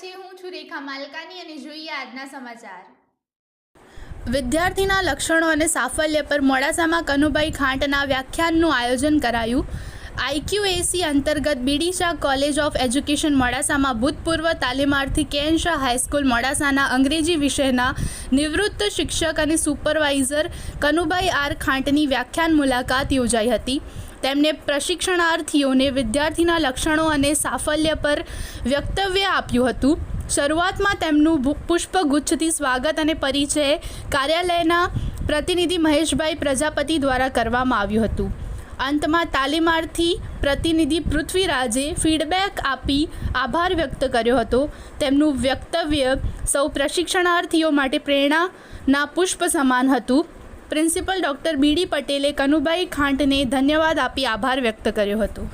છે. હું છું રેખા માલકાની અને જોઈએ આજના સમાચાર. વિદ્યાર્થીના લક્ષણો અને સાફલ્ય પર મોડાસામાં કનુભાઈ ખાંટના વ્યાખ્યાનનું આયોજન કરાયું. IQAC અંતર્ગત બીડી શાહ કોલેજ ઓફ એજ્યુકેશન મોડાસામાં ભૂતપૂર્વ તાલીમાર્થી કેએન શાહ હાઈસ્કૂલ મોડાસાના અંગ્રેજી વિષયના નિવૃત્ત શિક્ષક અને સુપરવાઇઝર કનુભાઈ આર ખાંટની વ્યાખ્યાન મુલાકાત યોજાઈ હતી. તેમણે પ્રશિક્ષણાર્થીઓને વિદ્યાર્થીના લક્ષણો અને સાફલ્ય પર વક્તવ્ય આપ્યું હતું. શરૂઆતમાં તેમનું પુષ્પગુચ્છથી સ્વાગત અને પરિચય કાર્યાલયના પ્રતિનિધિ મહેશભાઈ પ્રજાપતિ દ્વારા કરવામાં આવ્યું હતું. અંતમાં તાલીમાર્થી પ્રતિનિધિ પૃથ્વીરાજે ફીડબેક આપી આભાર વ્યક્ત કર્યો હતો. તેમનું વક્તવ્ય સૌ પ્રશિક્ષણાર્થીઓ માટે પ્રેરણાના પુષ્પ સમાન હતું. પ્રિન્સિપલ ડૉક્ટર BD પટેલે કનુભાઈ ખાંટને ધન્યવાદ આપી આભાર વ્યક્ત કર્યો હતો.